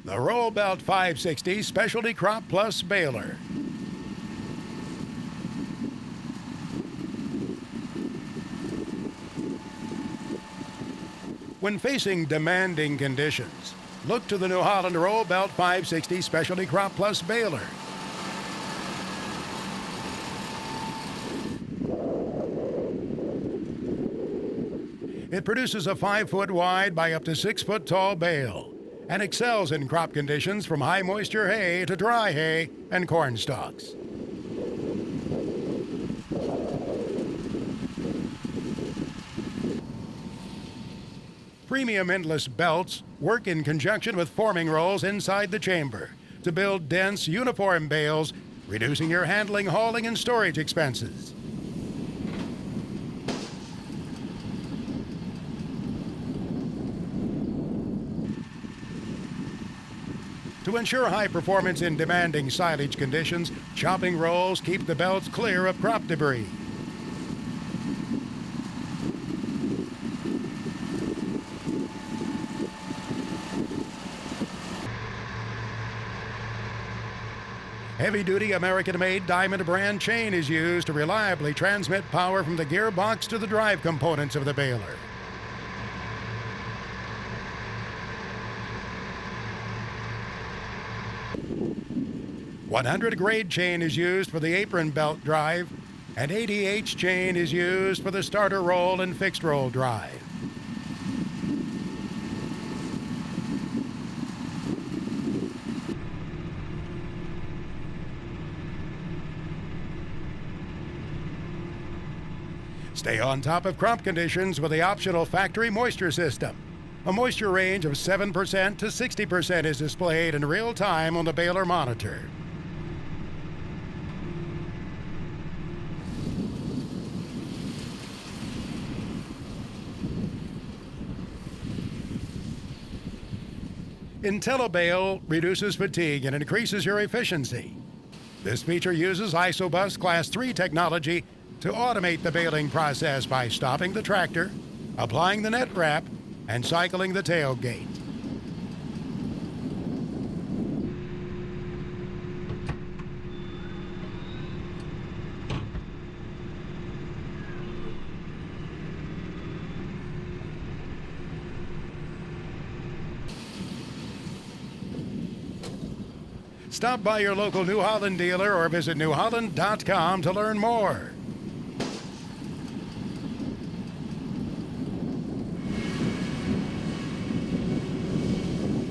The Roll Belt 560 Specialty Crop Plus Baler. When facing demanding conditions, look to the New Holland Roll Belt 560 Specialty Crop Plus Baler. It produces a 5-foot wide by up to 6-foot tall bale and excels in crop conditions from high moisture hay to dry hay and corn stalks. Premium endless belts work in conjunction with forming rolls inside the chamber to build dense, uniform bales, reducing your handling, hauling, and storage expenses. To ensure high performance in demanding silage conditions, chopping rolls keep the belts clear of crop debris. Heavy-duty American-made Diamond brand chain is used to reliably transmit power from the gearbox to the drive components of the baler. .100 grade chain is used for the apron belt drive, and 80H chain is used for the starter roll and fixed roll drive. Stay on top of crop conditions with the optional factory moisture system. A moisture range of 7% to 60% is displayed in real time on the baler monitor. IntelliBale reduces fatigue and increases your efficiency. This feature uses Isobus Class 3 technology to automate the baling process by stopping the tractor, applying the net wrap, and cycling the tailgate. Stop by your local New Holland dealer or visit newholland.com to learn more.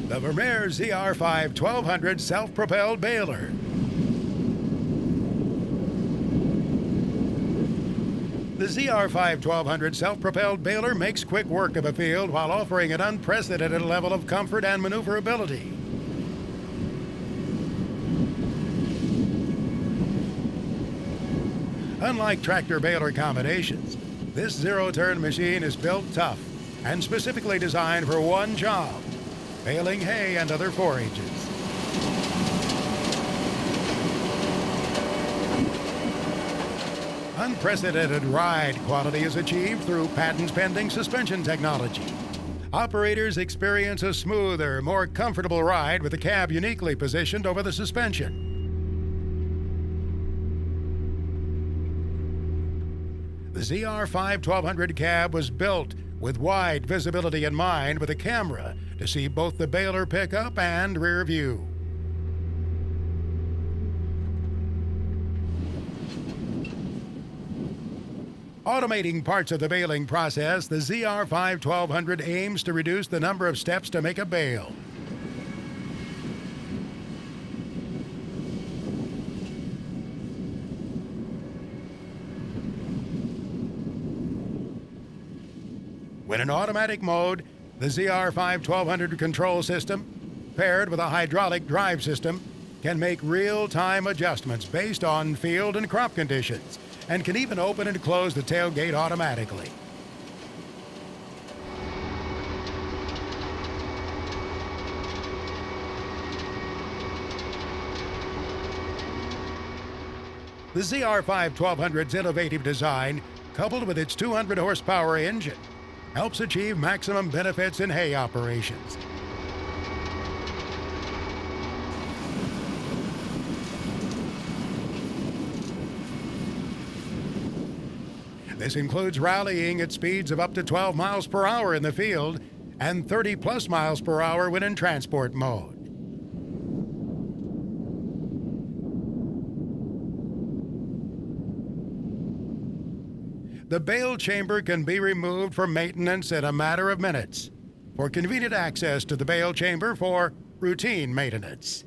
The Vermeer ZR5 1200 self-propelled baler. The ZR5 1200 self-propelled baler makes quick work of a field while offering an unprecedented level of comfort and maneuverability. Unlike tractor baler combinations, this zero-turn machine is built tough and specifically designed for one job: baling hay and other forages. Unprecedented ride quality is achieved through patent-pending suspension technology. Operators experience a smoother, more comfortable ride with the cab uniquely positioned over the suspension. The ZR5 1200 cab was built with wide visibility in mind, with a camera to see both the baler pickup and rear view. Automating parts of the baling process, the ZR5 1200 aims to reduce the number of steps to make a bale. When in automatic mode, the ZR5 1200 control system, paired with a hydraulic drive system, can make real-time adjustments based on field and crop conditions, and can even open and close the tailgate automatically. The ZR5 1200's innovative design, coupled with its 200 horsepower engine, helps achieve maximum benefits in hay operations. This includes rallying at speeds of up to 12 miles per hour in the field and 30 plus miles per hour when in transport mode. The bale chamber can be removed for maintenance in a matter of minutes, for convenient access to the bale chamber for routine maintenance.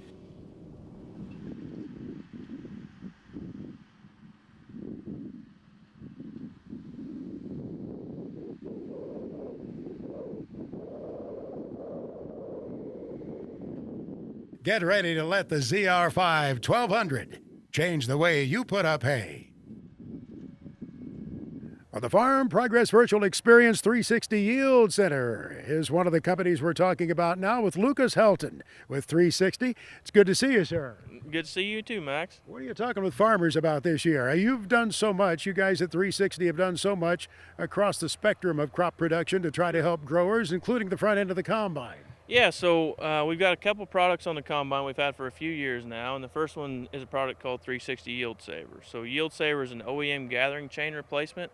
Get ready to let the ZR5 1200 change the way you put up hay. Well, the Farm Progress Virtual Experience 360 Yield Center is one of the companies we're talking about now with Lucas Helton with 360. It's good to see you, sir. Good to see you too, Max. What are you talking with farmers about this year? You've done so much. You guys at 360 have done so much across the spectrum of crop production to try to help growers, including the front end of the combine. Yeah, so we've got a couple products on the combine we've had for a few years now, and the first one is a product called 360 Yield Saver. So Yield Saver is an OEM gathering chain replacement.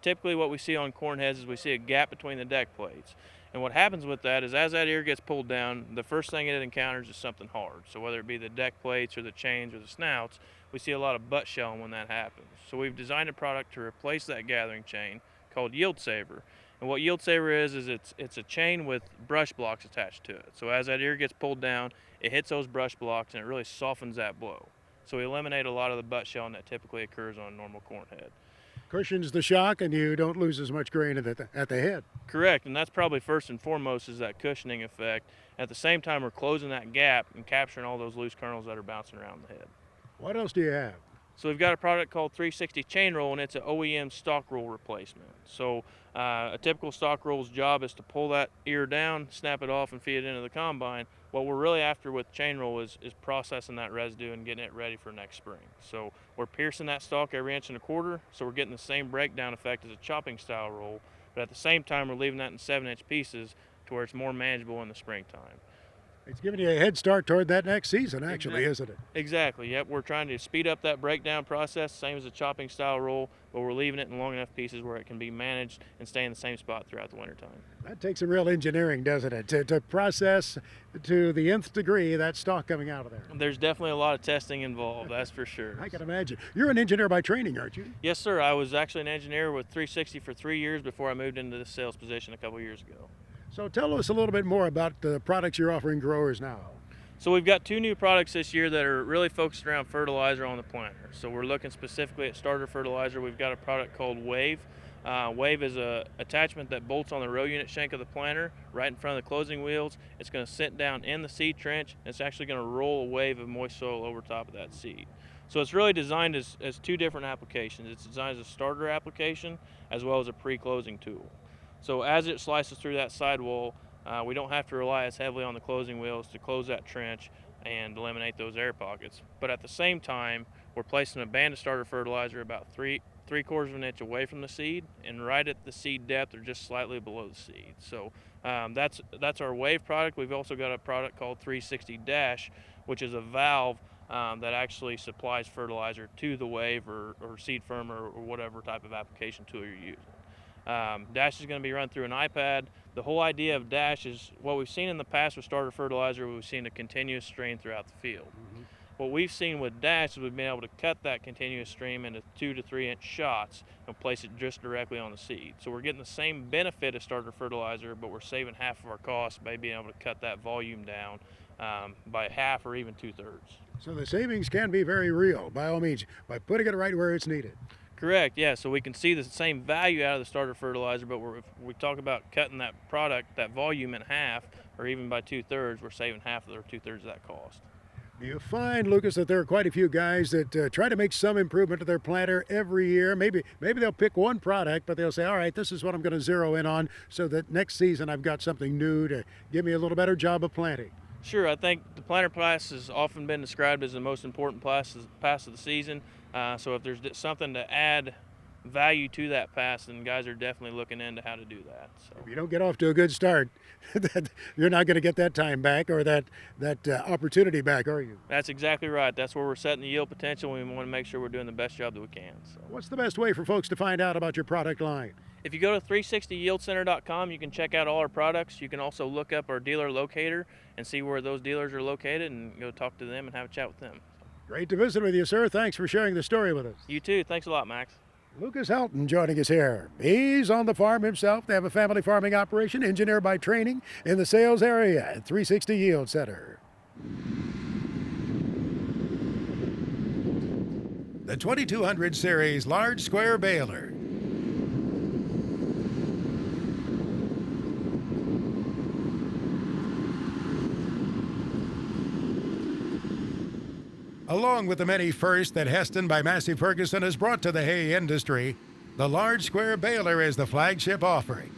Typically what we see on corn heads is we see a gap between the deck plates. And what happens with that is as that ear gets pulled down, the first thing it encounters is something hard. So whether it be the deck plates or the chains or the snouts, we see a lot of butt shelling when that happens. So we've designed a product to replace that gathering chain called Yield Saver. And what Yield Saver is it's a chain with brush blocks attached to it. So as that ear gets pulled down, it hits those brush blocks and it really softens that blow. So we eliminate a lot of the butt shelling that typically occurs on a normal corn head. Cushions the shock and you don't lose as much grain at the head. Correct, and that's probably first and foremost is that cushioning effect. At the same time, we're closing that gap and capturing all those loose kernels that are bouncing around the head. What else do you have? So we've got a product called 360 chain roll, and it's an OEM stock roll replacement. So a typical stock roll's job is to pull that ear down, snap it off, and feed it into the combine. What we're really after with chain roll is processing that residue and getting it ready for next spring. So we're piercing that stalk every 1.25 inches, so we're getting the same breakdown effect as a chopping style roll, but at the same time we're leaving that in 7-inch pieces to where it's more manageable in the springtime. It's giving you a head start toward that next season, actually, isn't it? Exactly, yep. We're trying to speed up that breakdown process, same as a chopping style roll, but we're leaving it in long enough pieces where it can be managed and stay in the same spot throughout the wintertime. That takes some real engineering, doesn't it, to process to the nth degree that stalk coming out of there. There's definitely a lot of testing involved, that's for sure. I can imagine. You're an engineer by training, aren't you? Yes, sir. I was actually an engineer with 360 for 3 years before I moved into this sales position a couple years ago. So tell us a little bit more about the products you're offering growers now. So we've got 2 new products this year that are really focused around fertilizer on the planter. So we're looking specifically at starter fertilizer. We've got a product called Wave. Wave is a attachment that bolts on the row unit shank of the planter right in front of the closing wheels. It's going to sit down in the seed trench, and it's actually going to roll a wave of moist soil over top of that seed. So it's really designed as 2 different applications. It's designed as a starter application as well as a pre-closing tool. So as it slices through that sidewall, we don't have to rely as heavily on the closing wheels to close that trench and eliminate those air pockets. But at the same time, we're placing a band of starter fertilizer about 3/4 of an inch away from the seed and right at the seed depth or just slightly below the seed. So that's our Wave product. We've also got a product called 360 Dash, which is a valve that actually supplies fertilizer to the Wave or seed firmer or whatever type of application tool you're using. Dash is going to be run through an iPad. The whole idea of Dash is what we've seen in the past with starter fertilizer. We've seen a continuous stream throughout the field. Mm-hmm. What we've seen with Dash is we've been able to cut that continuous stream into 2 to 3 inch shots and place it just directly on the seed. So we're getting the same benefit as starter fertilizer, but we're saving half of our costs by being able to cut that volume down by half or even 2/3. So the savings can be very real, by all means, by putting it right where it's needed. Correct, yeah. So we can see the same value out of the starter fertilizer, but if we talk about cutting that product, that volume in half, or even by 2/3, we're saving half or 2/3 of that cost. Do you find, Lucas, that there are quite a few guys that try to make some improvement to their planter every year? Maybe they'll pick one product, but they'll say, all right, this is what I'm going to zero in on so that next season I've got something new to give me a little better job of planting. Sure, I think the planter pass has often been described as the most important pass of the season. So if there's something to add value to that pass, then guys are definitely looking into how to do that. So if you don't get off to a good start, you're not going to get that time back or that opportunity back, are you? That's exactly right. That's where we're setting the yield potential, and we want to make sure we're doing the best job that we can. So what's the best way for folks to find out about your product line? If you go to 360yieldcenter.com, you can check out all our products. You can also look up our dealer locator and see where those dealers are located and go talk to them and have a chat with them. Great to visit with you, sir. Thanks for sharing the story with us. You too. Thanks a lot, Max. Lucas Helton joining us here. He's on the farm himself. They have a family farming operation, engineer by training in the sales area at 360 Yield Center. The 2200 series large square baler. Along with the many firsts that Heston by Massey Ferguson has brought to the hay industry, the large square baler is the flagship offering.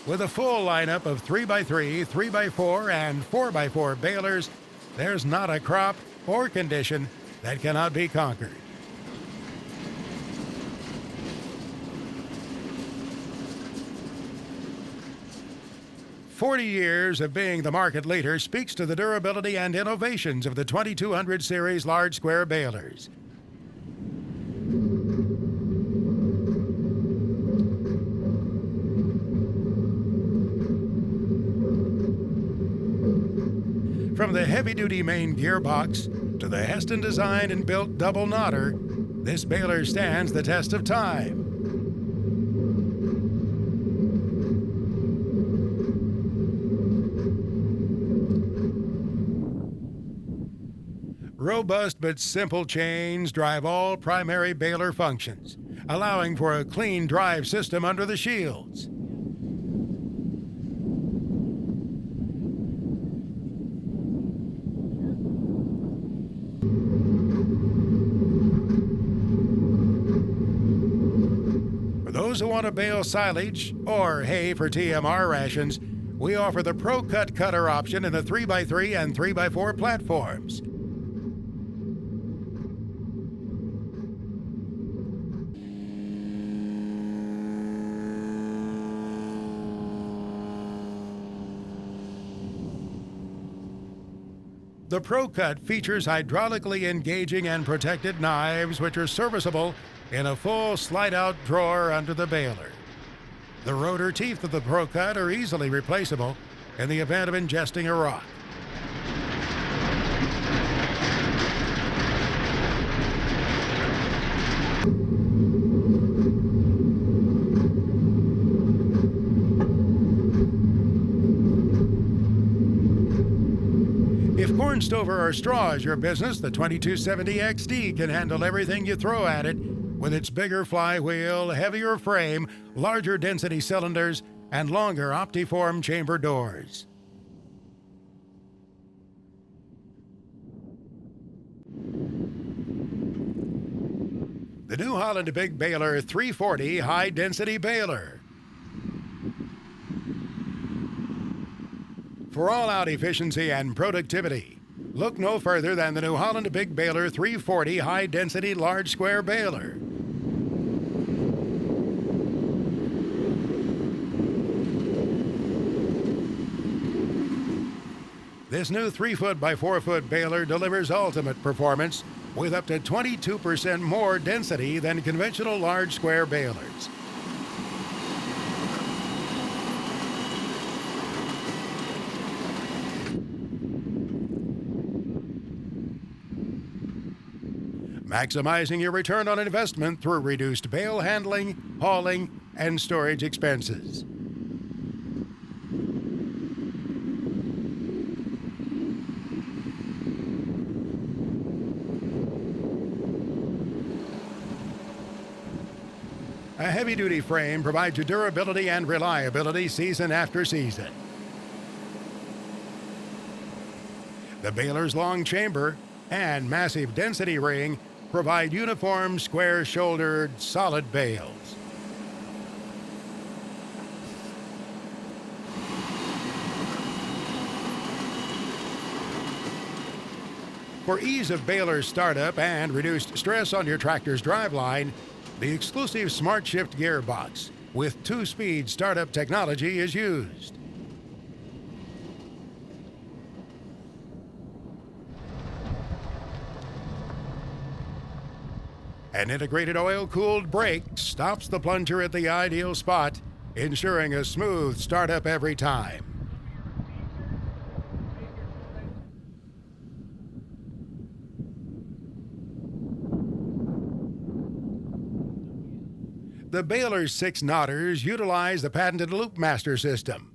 With a full lineup of 3x3, 3x4, and 4x4 balers, there's not a crop or condition that cannot be conquered. "40 years of being the market leader speaks to the durability and innovations of the 2200 series large square balers. From the heavy-duty main gearbox to the Heston designed and built double knotter, this baler stands the test of time. Robust but simple chains drive all primary baler functions. allowing for a clean drive system under the shields. For those who want to bale silage or hay for TMR rations, we offer the Pro Cut cutter option in the 3x3 and 3x4 platforms. The Pro Cut features hydraulically engaging and protected knives which are serviceable in a full slide-out drawer under the baler. The rotor teeth of the Pro Cut are easily replaceable in the event of ingesting a rock. If corn stover or straw is your business, the 2270 XD can handle everything you throw at it with its bigger flywheel, heavier frame, larger density cylinders, and longer Optiform chamber doors. The New Holland Big Baler 340 High Density Baler. For all-out efficiency and productivity, look no further than the New Holland Big Baler 340 High Density Large Square Baler. This new 3-foot by 4-foot baler delivers ultimate performance with up to 22% more density than conventional large square balers. Maximizing your return on investment through reduced bale handling, hauling, and storage expenses. A heavy-duty frame provides you durability and reliability season after season. The baler's long chamber and massive density ring provide uniform, square-shouldered, solid bales. For ease of baler startup and reduced stress on your tractor's driveline, the exclusive Smart Shift gearbox with 2-speed startup technology is used. An integrated oil-cooled brake stops the plunger at the ideal spot, ensuring a smooth startup every time. The baler's 6 knotters utilize the patented Loopmaster system,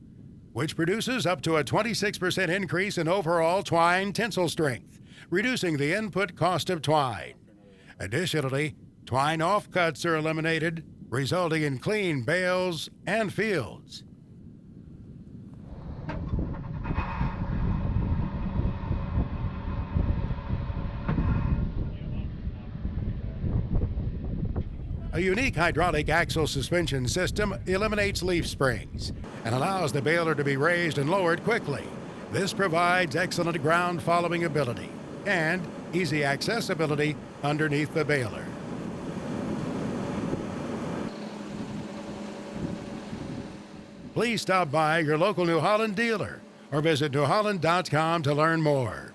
which produces up to a 26% increase in overall twine tensile strength, reducing the input cost of twine. Additionally, twine offcuts are eliminated, resulting in clean bales and fields. A unique hydraulic axle suspension system eliminates leaf springs and allows the baler to be raised and lowered quickly. This provides excellent ground following ability and easy accessibility underneath the baler. Please stop by your local New Holland dealer or visit newholland.com to learn more.